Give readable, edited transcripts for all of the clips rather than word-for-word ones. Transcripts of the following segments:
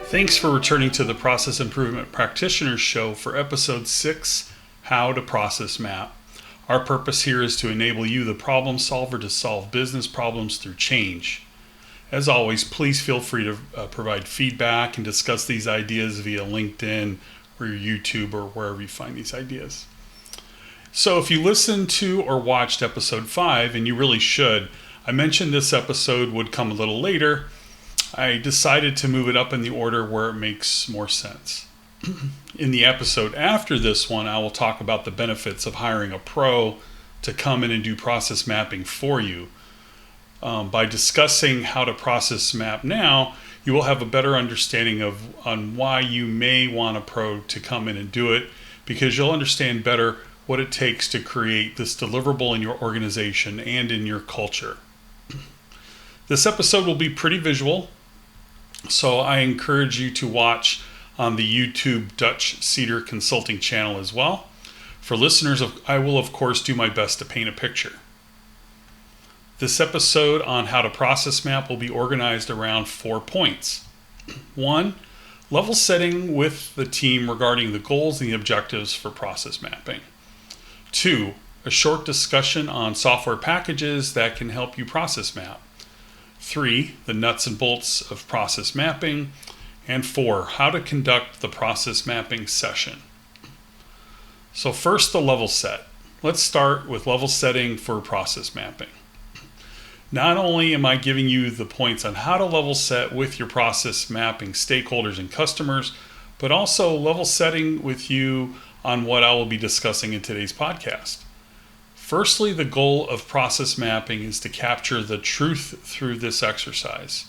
Thanks for returning to the Process Improvement Practitioners Show for Episode 6, How to Process Map. Our purpose here is to enable you, the problem solver, to solve business problems through change. As always, please feel free to provide feedback and discuss these ideas via LinkedIn or YouTube or wherever you find these ideas. So if you listened to or watched Episode 5, and you really should, I mentioned this episode would come a little later. I decided to move it up in the order where it makes more sense. In the episode after this one, I will talk about the benefits of hiring a pro to come in and do process mapping for you. By discussing how to process map now, you will have a better understanding on why you may want a pro to come in and do it, because you'll understand better what it takes to create this deliverable in your organization and in your culture. This episode will be pretty visual, so I encourage you to watch on the YouTube Dutch Cedar Consulting channel as well. For listeners, I will of course do my best to paint a picture. This episode on how to process map will be organized around 4 points. 1, level setting with the team regarding the goals and the objectives for process mapping. 2, a short discussion on software packages that can help you process map. 3, the nuts and bolts of process mapping. And 4, how to conduct the process mapping session. So first, the level set. Let's start with level setting for process mapping. Not only am I giving you the points on how to level set with your process mapping stakeholders and customers, but also level setting with you on what I will be discussing in today's podcast. Firstly, the goal of process mapping is to capture the truth through this exercise.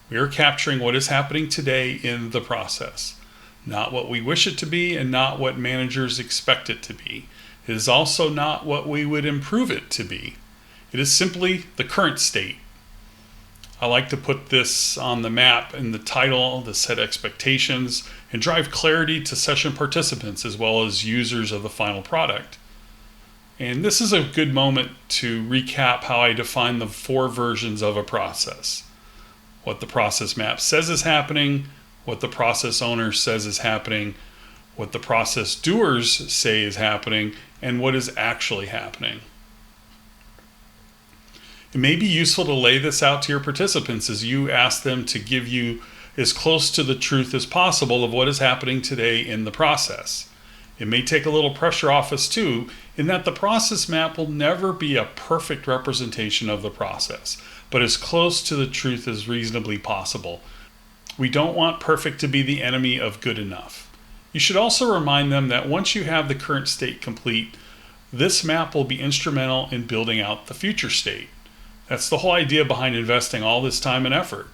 We are capturing what is happening today in the process, not what we wish it to be and not what managers expect it to be. It is also not what we would improve it to be. It is simply the current state. I like to put this on the map in the title to set expectations and drive clarity to session participants as well as users of the final product. And this is a good moment to recap how I define the 4 versions of a process. What the process map says is happening, what the process owner says is happening, what the process doers say is happening, and what is actually happening. It may be useful to lay this out to your participants as you ask them to give you as close to the truth as possible of what is happening today in the process. It may take a little pressure off us too, in that the process map will never be a perfect representation of the process, but as close to the truth as reasonably possible. We don't want perfect to be the enemy of good enough. You should also remind them that once you have the current state complete, this map will be instrumental in building out the future state. That's the whole idea behind investing all this time and effort.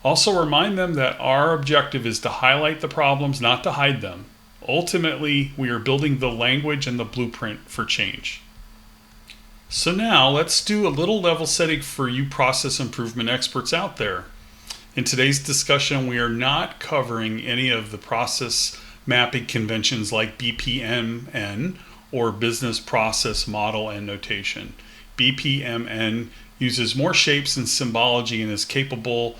Also remind them that our objective is to highlight the problems, not to hide them. Ultimately, we are building the language and the blueprint for change. So now let's do a little level setting for you process improvement experts out there. In today's discussion, we are not covering any of the process mapping conventions like BPMN or business process model and notation. BPMN uses more shapes and symbology and is capable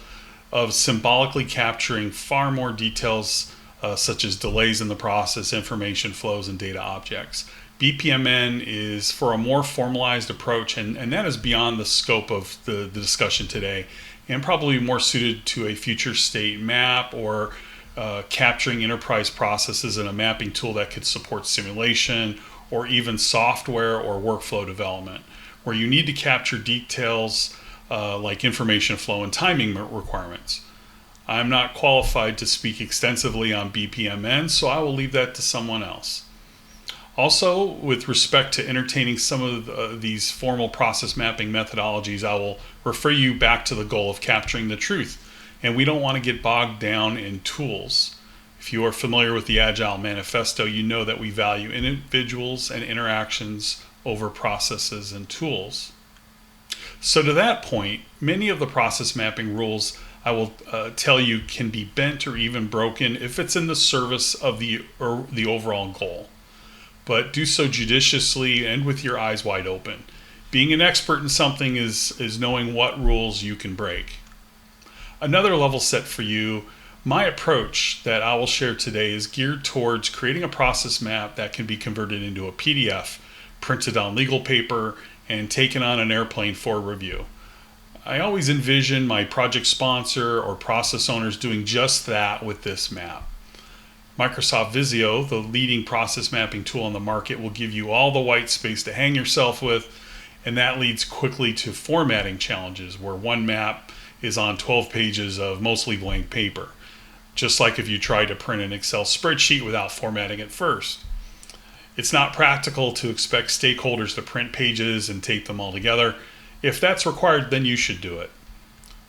of symbolically capturing far more details such as delays in the process, information flows, and data objects. BPMN is for a more formalized approach, and that is beyond the scope of the discussion today, and probably more suited to a future state map or capturing enterprise processes in a mapping tool that could support simulation or even software or workflow development, where you need to capture details like information flow and timing requirements. I'm not qualified to speak extensively on BPMN, so I will leave that to someone else. Also, with respect to entertaining some of these formal process mapping methodologies, I will refer you back to the goal of capturing the truth, and we don't want to get bogged down in tools. If you are familiar with the Agile Manifesto, you know that we value individuals and interactions over processes and tools. So to that point, many of the process mapping rules I will tell you can be bent or even broken if it's in the service of the overall goal. But do so judiciously and with your eyes wide open. Being an expert in something is knowing what rules you can break. Another level set for you My approach that I will share today is geared towards creating a process map that can be converted into a PDF, printed on legal paper, and taken on an airplane for review. I always envision my project sponsor or process owners doing just that with this map. Microsoft Visio, the leading process mapping tool on the market, will give you all the white space to hang yourself with, and that leads quickly to formatting challenges where one map is on 12 pages of mostly blank paper, just like if you try to print an Excel spreadsheet without formatting it first. It's not practical to expect stakeholders to print pages and tape them all together. If that's required, then you should do it.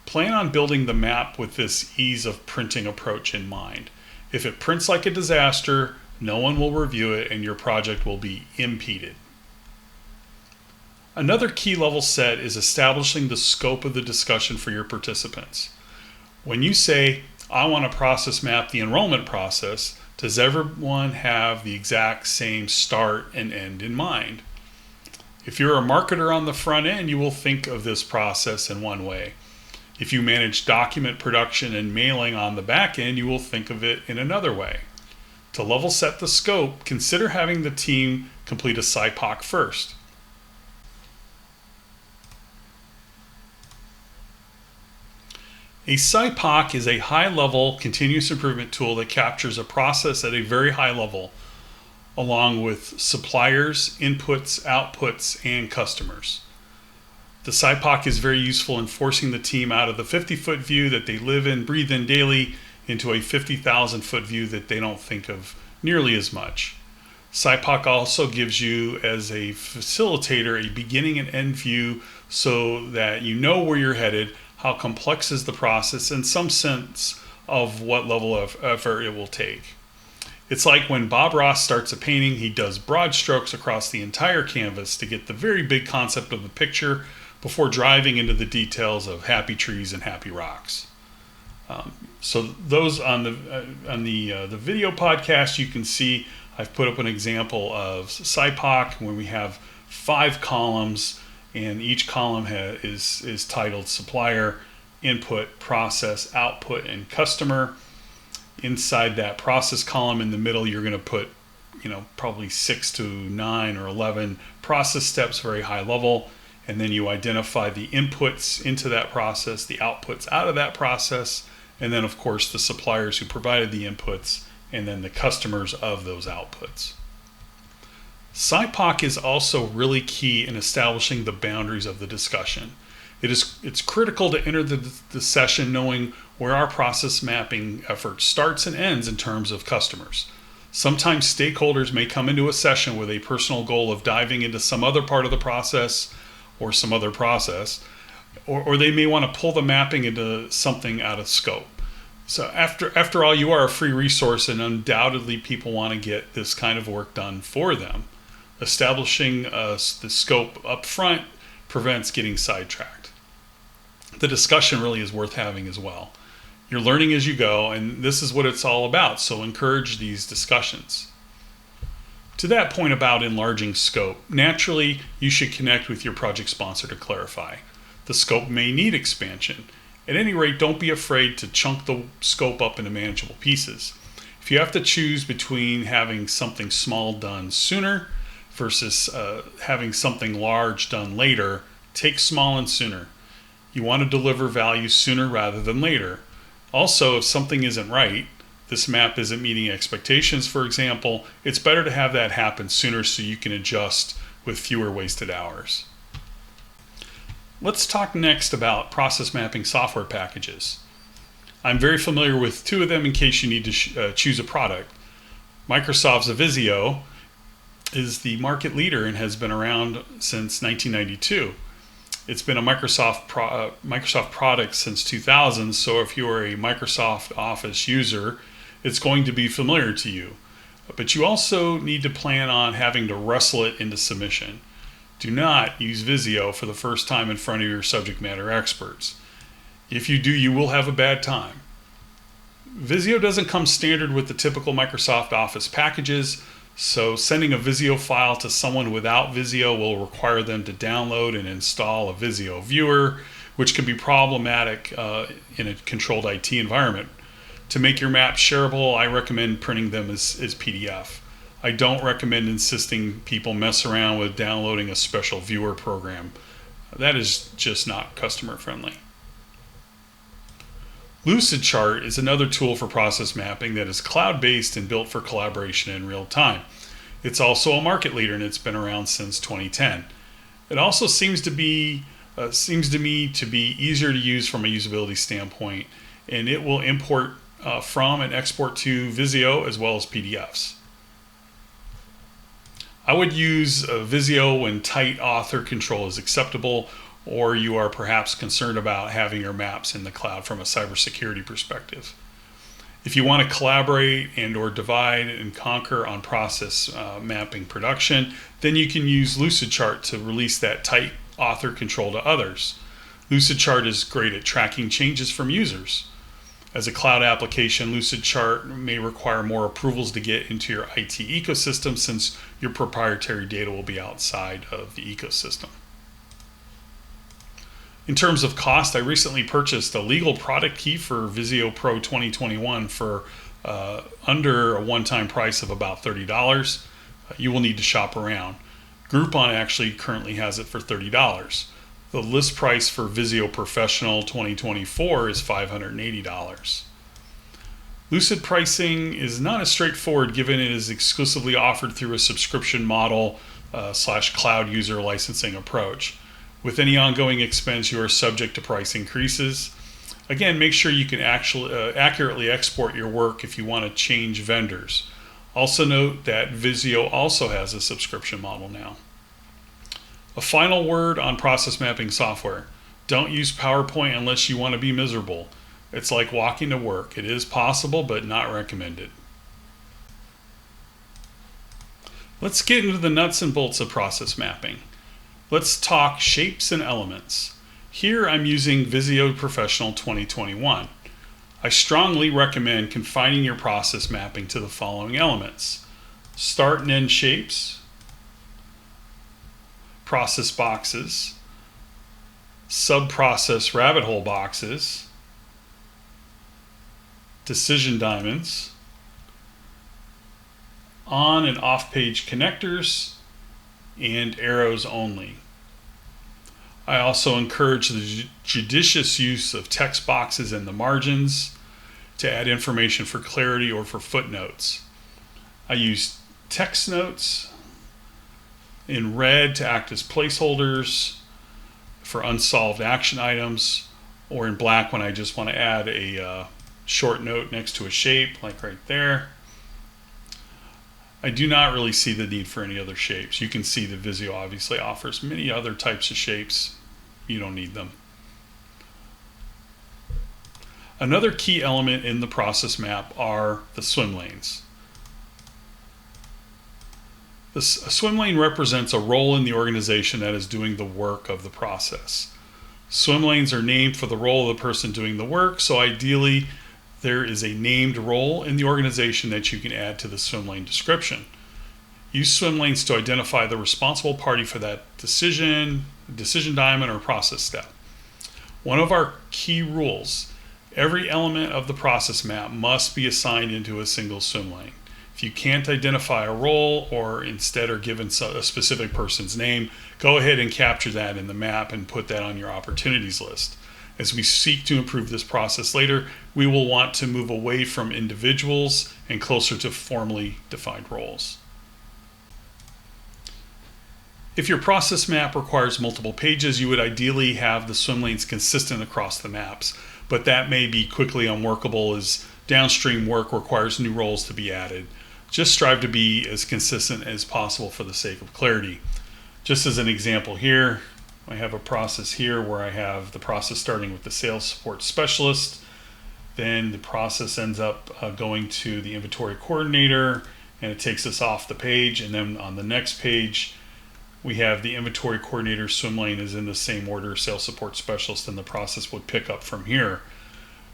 Plan on building the map with this ease of printing approach in mind. If it prints like a disaster, no one will review it and your project will be impeded. Another key level set is establishing the scope of the discussion for your participants. When you say, I want to process map the enrollment process, does everyone have the exact same start and end in mind? If you're a marketer on the front end, you will think of this process in one way. If you manage document production and mailing on the back end, you will think of it in another way. To level set the scope, consider having the team complete a SIPOC first. A SIPOC is a high-level continuous improvement tool that captures a process at a very high level, along with suppliers, inputs, outputs, and customers. The SIPOC is very useful in forcing the team out of the 50-foot view that they live in, breathe in daily, into a 50,000-foot view that they don't think of nearly as much. SIPOC also gives you, as a facilitator, a beginning and end view so that you know where you're headed, how complex is the process, and some sense of what level of effort it will take. It's like when Bob Ross starts a painting, he does broad strokes across the entire canvas to get the very big concept of the picture before driving into the details of happy trees and happy rocks. So those on the video podcast, you can see I've put up an example of SIPOC when we have 5 columns, and each column is titled supplier, input, process, output, and customer. Inside that process column in the middle, you're going to put, probably 6 to 9 or 11 process steps, very high level. And then you identify the inputs into that process, the outputs out of that process, and then of course the suppliers who provided the inputs, and then the customers of those outputs. SIPOC is also really key in establishing the boundaries of the discussion. It's critical to enter the session knowing where our process mapping effort starts and ends in terms of customers. Sometimes stakeholders may come into a session with a personal goal of diving into some other part of the process or some other process, or they may want to pull the mapping into something out of scope. So after all, you are a free resource, and undoubtedly people want to get this kind of work done for them. Establishing the scope up front prevents getting sidetracked. The discussion really is worth having as well. You're learning as you go, and this is what it's all about, so encourage these discussions. To that point about enlarging scope, naturally you should connect with your project sponsor to clarify. The scope may need expansion. At any rate, don't be afraid to chunk the scope up into manageable pieces. If you have to choose between having something small done sooner versus having something large done later, take small and sooner. You want to deliver value sooner rather than later. Also, if something isn't right, this map isn't meeting expectations, for example, it's better to have that happen sooner so you can adjust with fewer wasted hours. Let's talk next about process mapping software packages. I'm very familiar with 2 of them in case you need to choose a product. Microsoft's Visio is the market leader and has been around since 1992. It's been a Microsoft product since 2000, so if you are a Microsoft Office user, it's going to be familiar to you. But you also need to plan on having to wrestle it into submission. Do not use Visio for the first time in front of your subject matter experts. If you do, you will have a bad time. Visio doesn't come standard with the typical Microsoft Office packages, so sending a Visio file to someone without Visio will require them to download and install a Visio viewer, which can be problematic in a controlled IT environment. To make your maps shareable, I recommend printing them as PDF. I don't recommend insisting people mess around with downloading a special viewer program. That is just not customer friendly. Lucidchart is another tool for process mapping that is cloud-based and built for collaboration in real time. It's also a market leader, and it's been around since 2010. It also seems to me to be easier to use from a usability standpoint, and it will import from and export to Visio as well as PDFs. I would use Visio when tight author control is acceptable, or you are perhaps concerned about having your maps in the cloud from a cybersecurity perspective. If you want to collaborate and or divide and conquer on process mapping production, then you can use Lucidchart to release that tight author control to others. Lucidchart is great at tracking changes from users. As a cloud application, Lucidchart may require more approvals to get into your IT ecosystem, since your proprietary data will be outside of the ecosystem. In terms of cost, I recently purchased a legal product key for Visio Pro 2021 for under a one-time price of about $30. You will need to shop around. Groupon actually currently has it for $30. The list price for Visio Professional 2024 is $580. Lucid pricing is not as straightforward, given it is exclusively offered through a subscription model / cloud user licensing approach. With any ongoing expense, you are subject to price increases. Again, make sure you can accurately export your work if you want to change vendors. Also note that Visio also has a subscription model now. A final word on process mapping software. Don't use PowerPoint unless you want to be miserable. It's like walking to work. It is possible, but not recommended. Let's get into the nuts and bolts of process mapping. Let's talk shapes and elements. Here I'm using Visio Professional 2021. I strongly recommend confining your process mapping to the following elements: start and end shapes, process boxes, sub-process rabbit hole boxes, decision diamonds, on and off page connectors, and arrows only. I also encourage the judicious use of text boxes in the margins to add information for clarity or for footnotes. I use text notes in red to act as placeholders for unsolved action items, or in black when I just want to add a short note next to a shape, like right there. I do not really see the need for any other shapes. You can see that Visio obviously offers many other types of shapes. You don't need them. Another key element in the process map are the swim lanes. A swim lane represents a role in the organization that is doing the work of the process. Swim lanes are named for the role of the person doing the work, so ideally there is a named role in the organization that you can add to the swim lane description. Use swim lanes to identify the responsible party for that decision diamond, or process step. One of our key rules: every element of the process map must be assigned into a single swim lane. If you can't identify a role, or instead are given a specific person's name, go ahead and capture that in the map and put that on your opportunities list. As we seek to improve this process later, we will want to move away from individuals and closer to formally defined roles. If your process map requires multiple pages, you would ideally have the swim lanes consistent across the maps, but that may be quickly unworkable as downstream work requires new roles to be added. Just strive to be as consistent as possible for the sake of clarity. Just as an example here, I have a process here where I have the process starting with the sales support specialist. Then the process ends up going to the inventory coordinator, and it takes us off the page. And then on the next page, we have the inventory coordinator swim lane is in the same order, sales support specialist, and the process would pick up from here.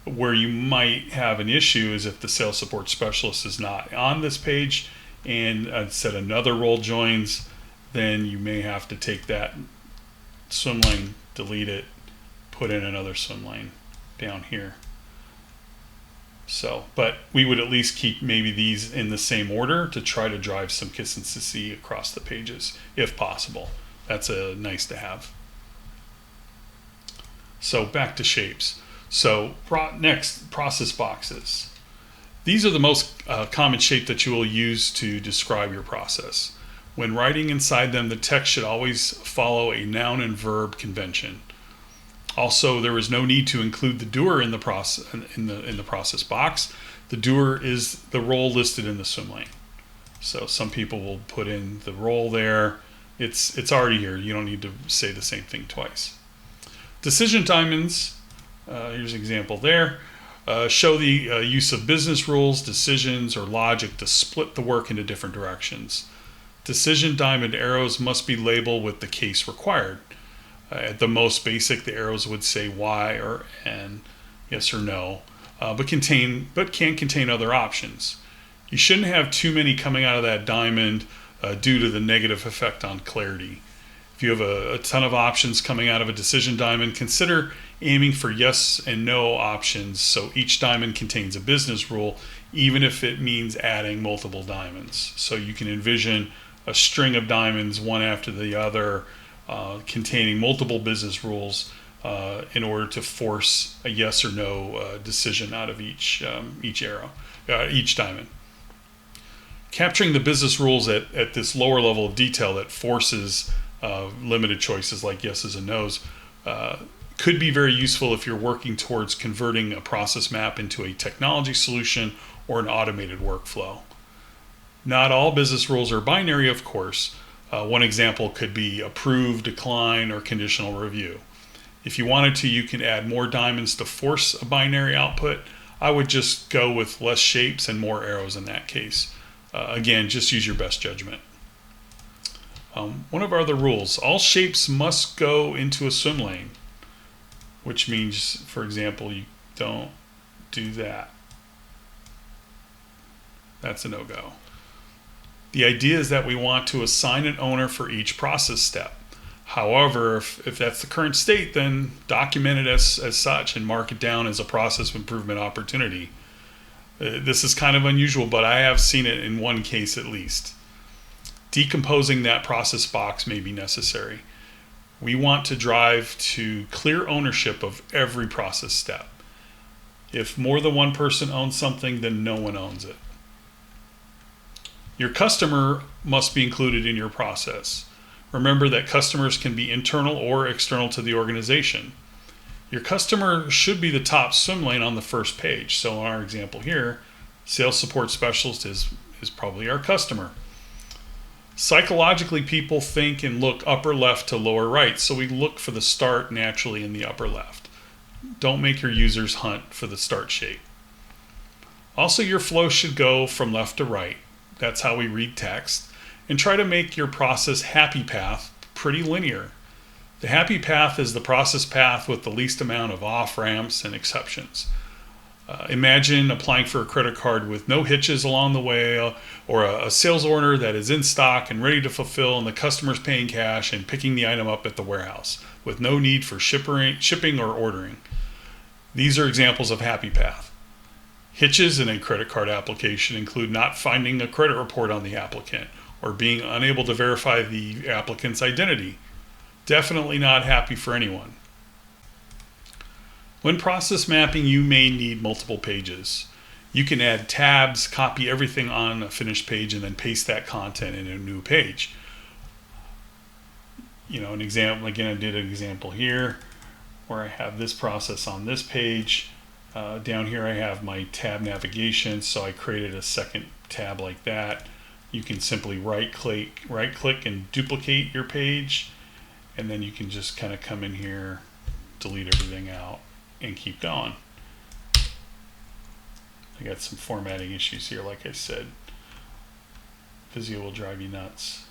Where you might have an issue is if the sales support specialist is not on this page and instead another role joins, then you may have to take that swim lane, delete it, put in another swim lane down here. So, but we would at least keep maybe these in the same order to try to drive some consistency across the pages if possible. That's a nice to have. So back to shapes. So next, process boxes. These are the most common shape that you will use to describe your process. When writing inside them, the text should always follow a noun and verb convention. Also, there is no need to include the doer in the process in the process box. The doer is the role listed in the swim lane. So some people will put in the role there. It's already here. You don't need to say the same thing twice. Decision diamonds. Here's an example there. Show the use of business rules, decisions, or logic to split the work into different directions. Decision diamond arrows must be labeled with the case required. At the most basic, the arrows would say Y or N, yes or no, but can contain other options. You shouldn't have too many coming out of that diamond due to the negative effect on clarity. If you have a ton of options coming out of a decision diamond, consider aiming for yes and no options so each diamond contains a business rule, even if it means adding multiple diamonds. So you can envision a string of diamonds, one after the other, containing multiple business rules in order to force a yes or no decision out of each diamond. Capturing the business rules at this lower level of detail that forces limited choices like yeses and nos could be very useful if you're working towards converting a process map into a technology solution or an automated workflow. Not all business rules are binary, of course. One example could be approve, decline, or conditional review. If you wanted to, you can add more diamonds to force a binary output. I would just go with less shapes and more arrows in that case. Again, just use your best judgment. One of our other rules, all shapes must go into a swim lane, which means, for example, you don't do that. That's a no-go. The idea is that we want to assign an owner for each process step. However, if that's the current state, then document it as such and mark it down as a process improvement opportunity. This is kind of unusual, but I have seen it in one case at least. Decomposing that process box may be necessary. We want to drive to clear ownership of every process step. If more than one person owns something, then no one owns it. Your customer must be included in your process. Remember that customers can be internal or external to the organization. Your customer should be the top swim lane on the first page. So in our example here, sales support specialist is probably our customer. Psychologically, people think and look upper left to lower right, so we look for the start naturally in the upper left. Don't make your users hunt for the start shape. Also, your flow should go from left to right. That's how we read text. And try to make your process happy path pretty linear. The happy path is the process path with the least amount of off-ramps and exceptions. Imagine applying for a credit card with no hitches along the way, or a sales order that is in stock and ready to fulfill, and the customer's paying cash and picking the item up at the warehouse with no need for shipping or ordering. These are examples of happy path. Hitches in a credit card application include not finding a credit report on the applicant or being unable to verify the applicant's identity. Definitely not happy for anyone. When process mapping, you may need multiple pages. You can add tabs, copy everything on a finished page, and then paste that content in a new page. An example, again, I did an example here where I have this process on this page. Down here I have my tab navigation, so I created a second tab like that. You can simply right click and duplicate your page, and then you can just kind of come in here, delete everything out, and keep going. I got some formatting issues here, like I said. Visio will drive you nuts.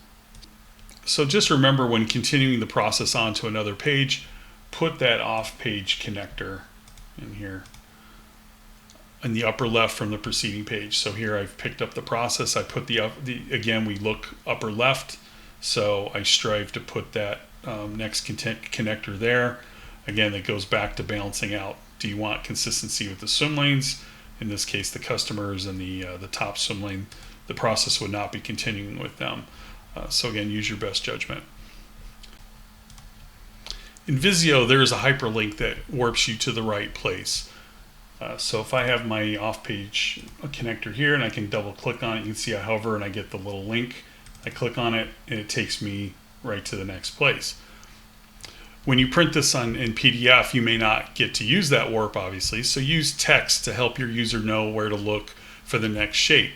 So just remember, when continuing the process onto another page, put that off-page connector in here in the upper left from the preceding page. So here I've picked up the process. I put again, we look upper left, so I strive to put that next connector there. Again, that goes back to balancing out. Do you want consistency with the swim lanes? in this case the customers and the top swim lane, the process would not be continuing with them. So again, use your best judgment. In Visio, there is a hyperlink that warps you to the right place. So if I have my off-page connector here and I can double click on it, you can see I hover and I get the little link. I click on it and it takes me right to the next place. When you print this in PDF, you may not get to use that warp, obviously, so use text to help your user know where to look for the next shape.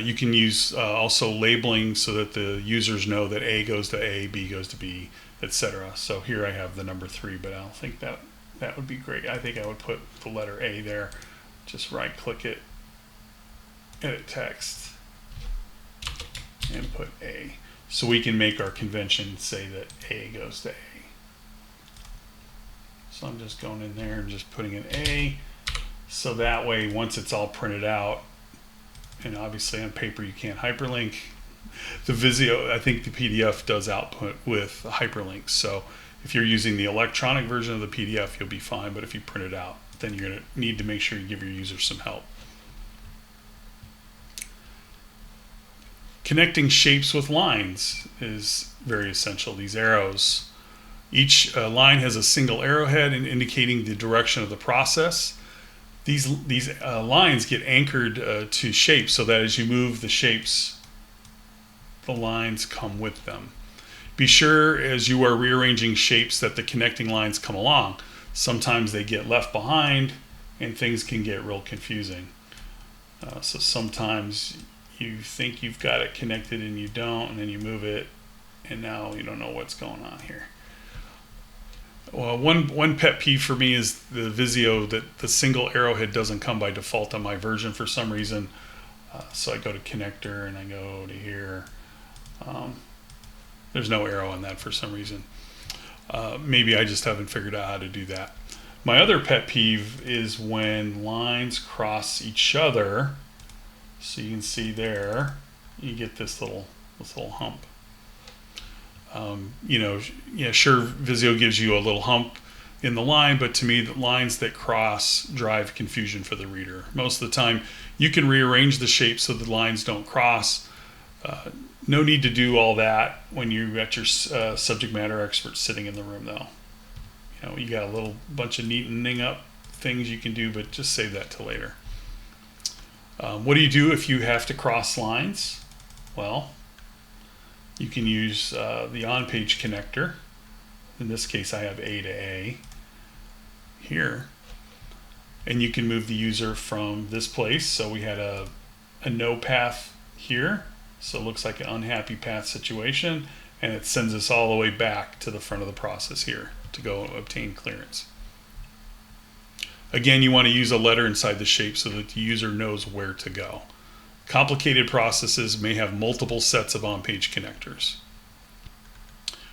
You can use also labeling so that the users know that A goes to A, B goes to B, etc. So here I have the number 3, but I don't think that would be great. I think I would put the letter A there. Just right click it, edit text, and put A. So we can make our convention say that A goes to A. So I'm just going in there and just putting an A. So that way, once it's all printed out, and obviously on paper you can't hyperlink, the Visio, I think the PDF does output with hyperlinks. So if you're using the electronic version of the PDF, you'll be fine. But if you print it out, then you're going to need to make sure you give your user some help. Connecting shapes with lines is very essential. These arrows, each line has a single arrowhead indicating the direction of the process. These lines get anchored to shapes so that as you move the shapes, the lines come with them. Be sure as you are rearranging shapes that the connecting lines come along. Sometimes they get left behind and things can get real confusing. So sometimes you think you've got it connected and you don't, and then you move it and now you don't know what's going on here. Well, one pet peeve for me is the Visio that the single arrowhead doesn't come by default on my version for some reason. So I go to connector and I go to here. There's no arrow on that for some reason. Maybe I just haven't figured out how to do that. My other pet peeve is when lines cross each other. So you can see there, you get this little hump. Sure, Visio gives you a little hump in the line, but to me, the lines that cross drive confusion for the reader. Most of the time, you can rearrange the shape so the lines don't cross. No need to do all that when you've got your subject matter expert sitting in the room, though. You got a little bunch of neatening up things you can do, but just save that till later. What do you do if you have to cross lines? Well, you can use the on-page connector. In this case, I have A to A here. And you can move the user from this place. So we had a no path here. So it looks like an unhappy path situation. And it sends us all the way back to the front of the process here to go obtain clearance. Again, you want to use a letter inside the shape so that the user knows where to go. Complicated processes may have multiple sets of on-page connectors.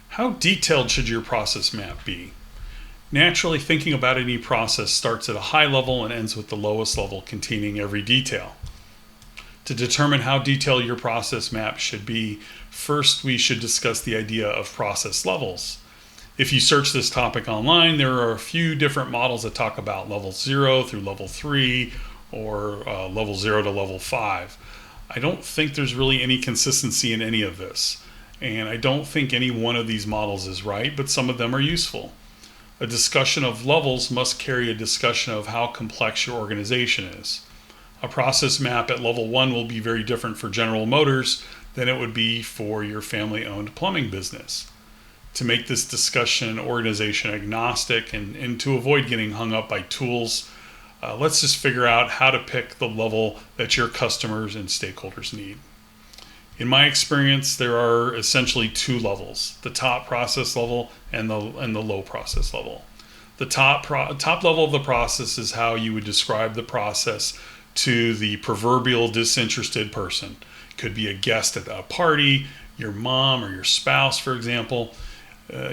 How detailed should your process map be? Naturally, thinking about any process starts at a high level and ends with the lowest level containing every detail. To determine how detailed your process map should be, first we should discuss the idea of process levels. If you search this topic online, there are a few different models that talk about level 0 through level 3 or level 0 to level 5. I don't think there's really any consistency in any of this, and I don't think any one of these models is right, but some of them are useful. A discussion of levels must carry a discussion of how complex your organization is. A process map at level 1 will be very different for General Motors than it would be for your family-owned plumbing business. To make this discussion organization agnostic and to avoid getting hung up by tools, let's just figure out how to pick the level that your customers and stakeholders need. In my experience, there are essentially two levels: the top process level and the low process level. The top level of the process is how you would describe the process to the proverbial disinterested person. It could be a guest at a party, your mom or your spouse, for example.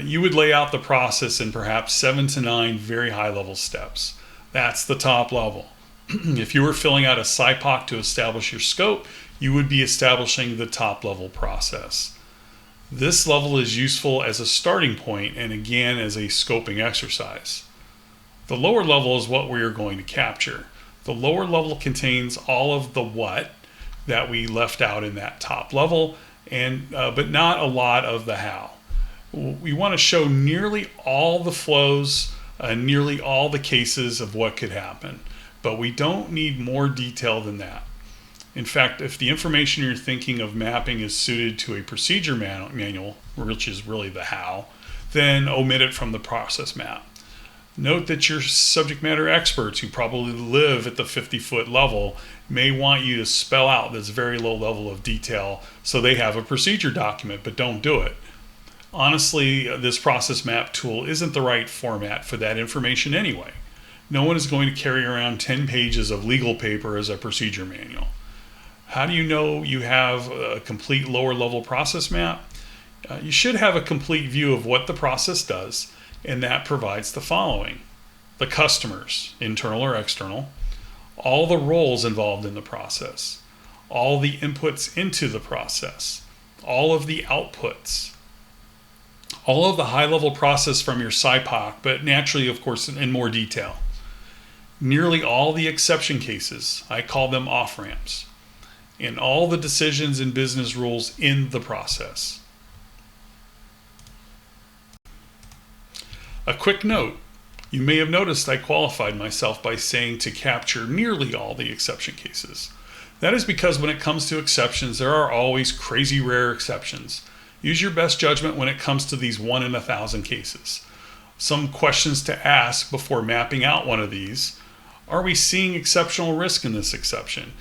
You would lay out the process in perhaps 7 to 9 very high level steps. That's the top level. If you were filling out a SIPOC to establish your scope, you would be establishing the top level process. This level is useful as a starting point and again as a scoping exercise. The lower level is what we are going to capture. The lower level contains all of the what that we left out in that top level, but not a lot of the how. We want to show nearly all the flows, nearly all the cases of what could happen, but we don't need more detail than that. In fact, if the information you're thinking of mapping is suited to a procedure manual, which is really the how, then omit it from the process map. Note that your subject matter experts, who probably live at the 50-foot level, may want you to spell out this very low level of detail so they have a procedure document, but don't do it. Honestly, this process map tool isn't the right format for that information anyway. No one is going to carry around 10 pages of legal paper as a procedure manual. How do you know you have a complete lower level process map? You should have a complete view of what the process does, and that provides the following: the customers, internal or external, all the roles involved in the process, all the inputs into the process, all of the outputs, all of the high-level process from your SIPOC, but naturally, of course, in more detail. Nearly all the exception cases, I call them off-ramps, and all the decisions and business rules in the process. A quick note: you may have noticed I qualified myself by saying to capture nearly all the exception cases. That is because when it comes to exceptions, there are always crazy rare exceptions. Use your best judgment when it comes to these 1 in 1,000 cases. Some questions to ask before mapping out one of these: are we seeing exceptional risk in this exception?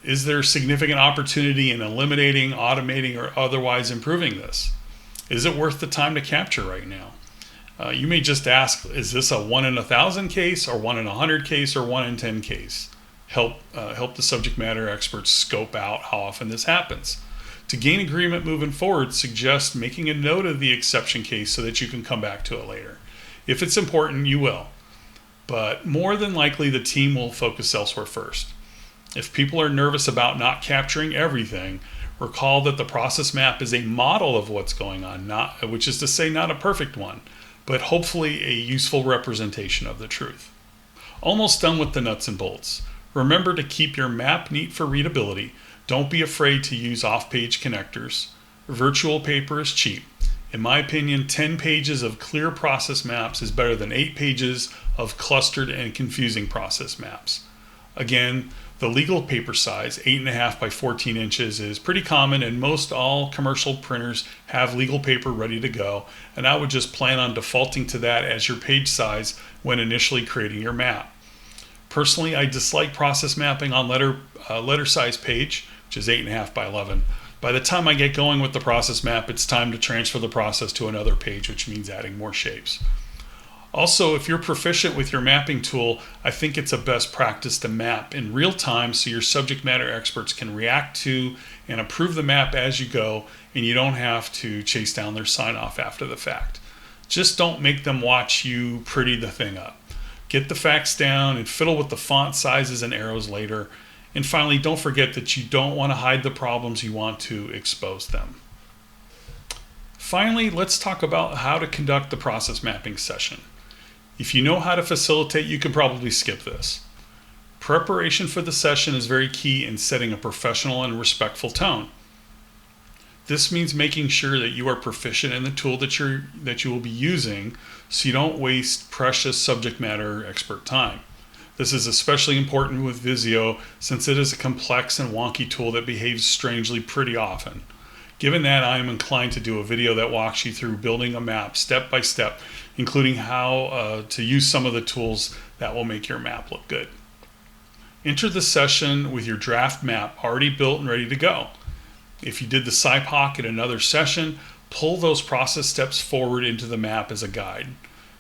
Is there significant opportunity in eliminating, automating, or otherwise improving this? Is it worth the time to capture right now? You may just ask, is this a 1 in 1,000 case, or 1 in 100 case, or 1 in 10 case? Help the subject matter experts scope out how often this happens. To gain agreement moving forward, suggest making a note of the exception case so that you can come back to it later. If it's important, you will. But more than likely, the team will focus elsewhere first. If people are nervous about not capturing everything, recall that the process map is a model of what's going on, which is to say not a perfect one, but hopefully a useful representation of the truth. Almost done with the nuts and bolts. Remember to keep your map neat for readability. Don't be afraid to use off-page connectors. Virtual paper is cheap. In my opinion, 10 pages of clear process maps is better than 8 pages of clustered and confusing process maps. Again, the legal paper size, 8.5 by 14 inches, is pretty common, and most all commercial printers have legal paper ready to go, and I would just plan on defaulting to that as your page size when initially creating your map. Personally, I dislike process mapping on letter size page, which is 8.5 by 11. By the time I get going with the process map, it's time to transfer the process to another page, which means adding more shapes. Also, if you're proficient with your mapping tool, I think it's a best practice to map in real time so your subject matter experts can react to and approve the map as you go, and you don't have to chase down their sign-off after the fact. Just don't make them watch you pretty the thing up. Get the facts down and fiddle with the font sizes and arrows later. And finally, don't forget that you don't want to hide the problems, you want to expose them. Finally, let's talk about how to conduct the process mapping session. If you know how to facilitate, you can probably skip this. Preparation for the session is very key in setting a professional and respectful tone. This means making sure that you are proficient in the tool that you will be using, so you don't waste precious subject matter expert time. This is especially important with Visio, since it is a complex and wonky tool that behaves strangely pretty often. Given that, I am inclined to do a video that walks you through building a map step by step, including how to use some of the tools that will make your map look good. Enter the session with your draft map already built and ready to go. If you did the SIPOC in another session, pull those process steps forward into the map as a guide.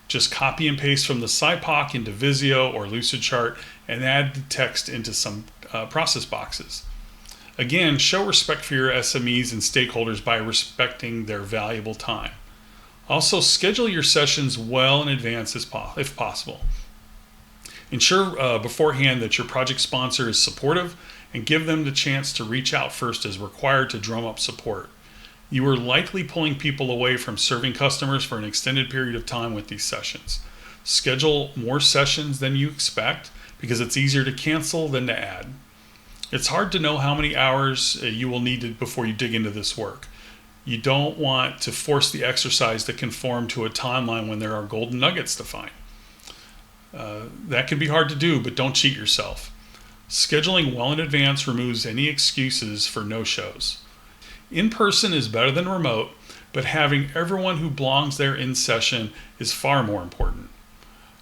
Just copy and paste from the SIPOC into Visio or Lucidchart and add the text into some process boxes. Again, show respect for your SMEs and stakeholders by respecting their valuable time. Also, schedule your sessions well in advance if possible. Ensure beforehand that your project sponsor is supportive and give them the chance to reach out first as required to drum up support. You are likely pulling people away from serving customers for an extended period of time with these sessions. Schedule more sessions than you expect, because it's easier to cancel than to add. It's hard to know how many hours you will need before you dig into this work. You don't want to force the exercise to conform to a timeline when there are golden nuggets to find. That can be hard to do, but don't cheat yourself. Scheduling well in advance removes any excuses for no-shows. In-person is better than remote, but having everyone who belongs there in session is far more important.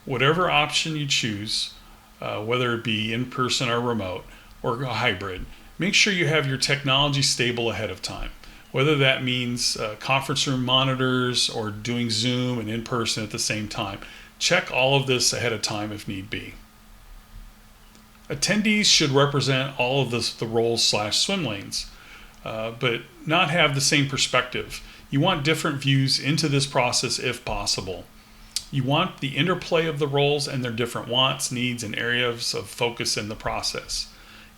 Whatever option you choose, whether it be in-person or remote or a hybrid, make sure you have your technology stable ahead of time. Whether that means conference room monitors or doing Zoom and in-person at the same time. Check all of this ahead of time if need be. Attendees should represent all of the roles/swim lanes, but not have the same perspective. You want different views into this process if possible. You want the interplay of the roles and their different wants, needs, and areas of focus in the process.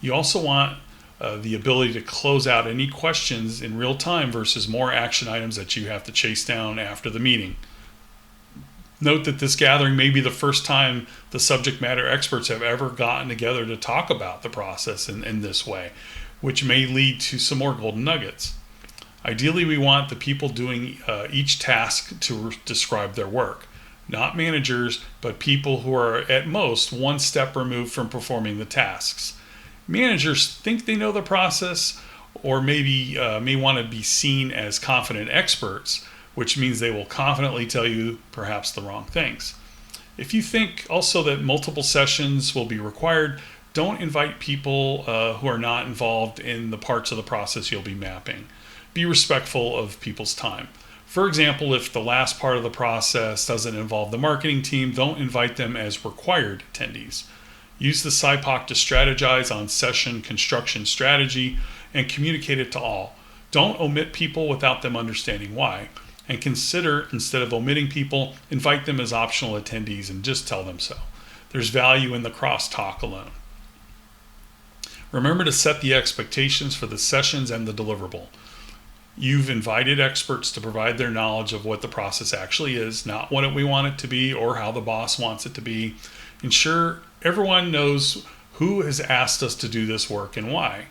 You also want the ability to close out any questions in real time versus more action items that you have to chase down after the meeting. Note that this gathering may be the first time the subject matter experts have ever gotten together to talk about the process in this way, which may lead to some more golden nuggets. Ideally, we want the people doing each task to describe their work. Not managers, but people who are at most one step removed from performing the tasks. Managers think they know the process, or maybe may want to be seen as confident experts, which means they will confidently tell you perhaps the wrong things. If you think also that multiple sessions will be required, don't invite people who are not involved in the parts of the process you'll be mapping. Be respectful of people's time. For example, if the last part of the process doesn't involve the marketing team, don't invite them as required attendees. Use the SIPOC to strategize on session construction strategy and communicate it to all. Don't omit people without them understanding why. And consider, instead of omitting people, invite them as optional attendees and just tell them so. There's value in the crosstalk alone. Remember to set the expectations for the sessions and the deliverable. You've invited experts to provide their knowledge of what the process actually is, not what we want it to be or how the boss wants it to be. Ensure everyone knows who has asked us to do this work and why.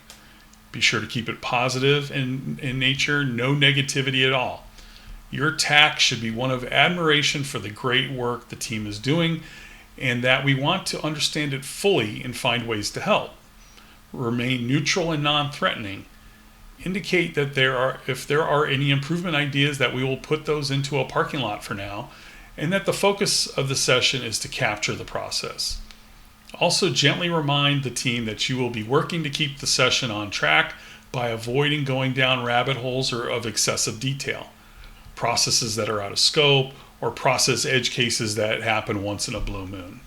Be sure to keep it positive in nature, no negativity at all. Your tack should be one of admiration for the great work the team is doing and that we want to understand it fully and find ways to help. Remain neutral and non-threatening. Indicate that if there are any improvement ideas, that we will put those into a parking lot for now, and that the focus of the session is to capture the process. Also, gently remind the team that you will be working to keep the session on track by avoiding going down rabbit holes or of excessive detail. Processes that are out of scope, or process edge cases that happen once in a blue moon.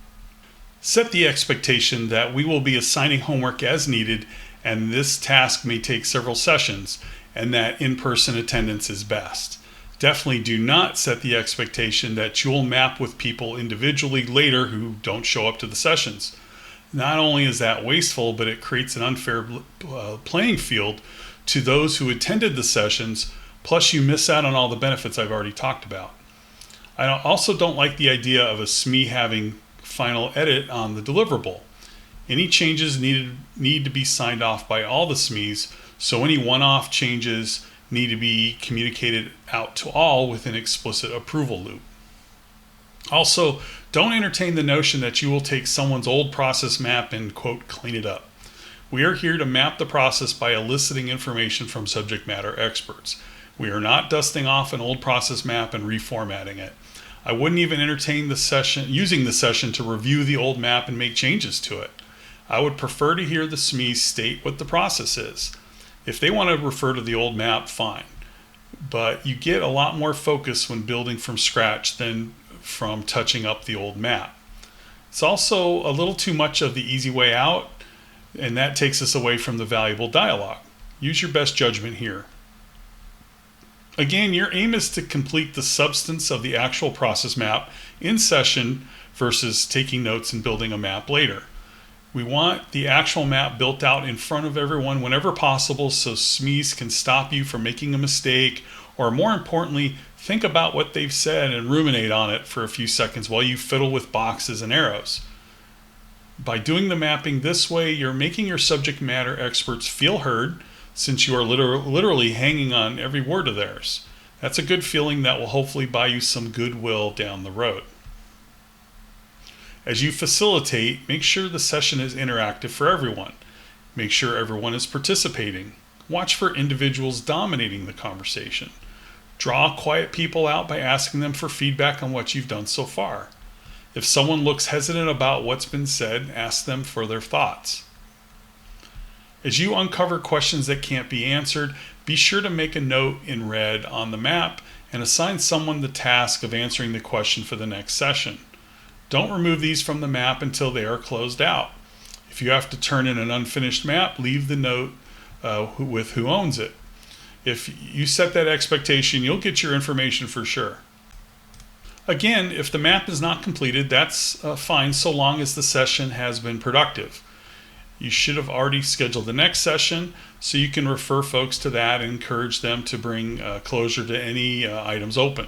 Set the expectation that we will be assigning homework as needed, and this task may take several sessions, and that in-person attendance is best. Definitely do not set the expectation that you'll map with people individually later who don't show up to the sessions. Not only is that wasteful, but it creates an unfair playing field to those who attended the sessions. Plus, you miss out on all the benefits I've already talked about. I also don't like the idea of a SME having final edit on the deliverable. Any changes need to be signed off by all the SMEs, so any one-off changes need to be communicated out to all with an explicit approval loop. Also, don't entertain the notion that you will take someone's old process map and, quote, clean it up. We are here to map the process by eliciting information from subject matter experts. We are not dusting off an old process map and reformatting it. I wouldn't even entertain using the session to review the old map and make changes to it. I would prefer to hear the SMEs state what the process is. If they want to refer to the old map, fine. But you get a lot more focus when building from scratch than from touching up the old map. It's also a little too much of the easy way out, and that takes us away from the valuable dialogue. Use your best judgment here. Again, your aim is to complete the substance of the actual process map in session versus taking notes and building a map later. We want the actual map built out in front of everyone whenever possible so SMEs can stop you from making a mistake, or more importantly, think about what they've said and ruminate on it for a few seconds while you fiddle with boxes and arrows. By doing the mapping this way, you're making your subject matter experts feel heard, since you are literally hanging on every word of theirs. That's a good feeling that will hopefully buy you some goodwill down the road. As you facilitate, make sure the session is interactive for everyone. Make sure everyone is participating. Watch for individuals dominating the conversation. Draw quiet people out by asking them for feedback on what you've done so far. If someone looks hesitant about what's been said, ask them for their thoughts. As you uncover questions that can't be answered, be sure to make a note in red on the map and assign someone the task of answering the question for the next session. Don't remove these from the map until they are closed out. If you have to turn in an unfinished map, leave the note with who owns it. If you set that expectation, you'll get your information for sure. Again, if the map is not completed, that's fine so long as the session has been productive. You should have already scheduled the next session, so you can refer folks to that and encourage them to bring closure to any items open.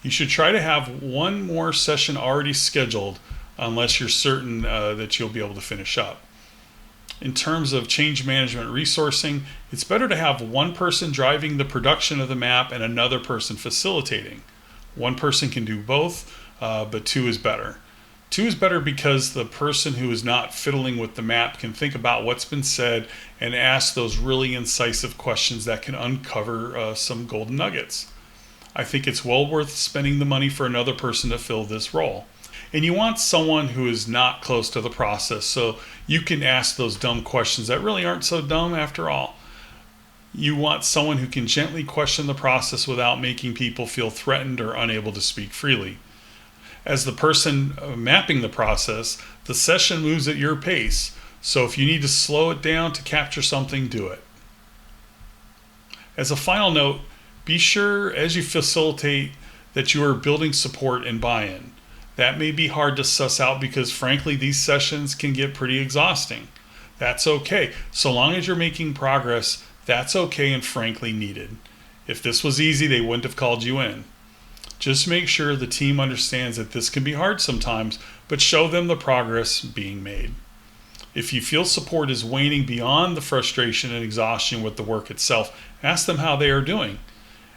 You should try to have one more session already scheduled unless you're certain that you'll be able to finish up. In terms of change management resourcing, it's better to have one person driving the production of the map and another person facilitating. One person can do both, but two is better. Two is better because the person who is not fiddling with the map can think about what's been said and ask those really incisive questions that can uncover some golden nuggets. I think it's well worth spending the money for another person to fill this role. And you want someone who is not close to the process, so you can ask those dumb questions that really aren't so dumb after all. You want someone who can gently question the process without making people feel threatened or unable to speak freely. As the person mapping the process, the session moves at your pace, so if you need to slow it down to capture something, do it. As a final note, be sure as you facilitate that you are building support and buy-in. That may be hard to suss out because frankly these sessions can get pretty exhausting. That's okay. So long as you're making progress, that's okay and frankly needed. If this was easy, they wouldn't have called you in. Just make sure the team understands that this can be hard sometimes, but show them the progress being made. If you feel support is waning beyond the frustration and exhaustion with the work itself, ask them how they are doing.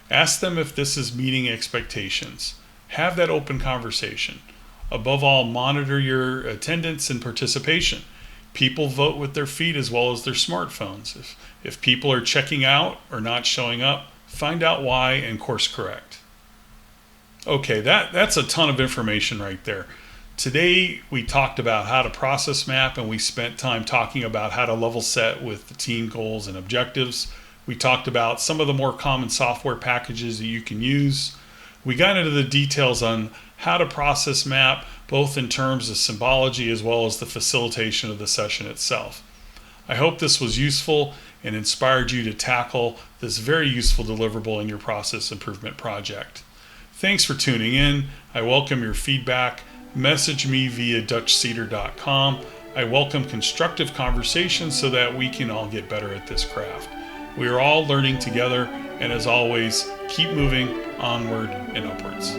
Ask them if this is meeting expectations. Have that open conversation. Above all, monitor your attendance and participation. People vote with their feet as well as their smartphones. If people are checking out or not showing up, find out why and course correct. Okay, that's a ton of information right there. Today we talked about how to process map, and we spent time talking about how to level set with the team goals and objectives. We talked about some of the more common software packages that you can use. We got into the details on how to process map, both in terms of symbology as well as the facilitation of the session itself. I hope this was useful and inspired you to tackle this very useful deliverable in your process improvement project. Thanks for tuning in. I welcome your feedback. Message me via dutchcedar.com. I welcome constructive conversations so that we can all get better at this craft. We are all learning together, and as always, keep moving onward and upwards.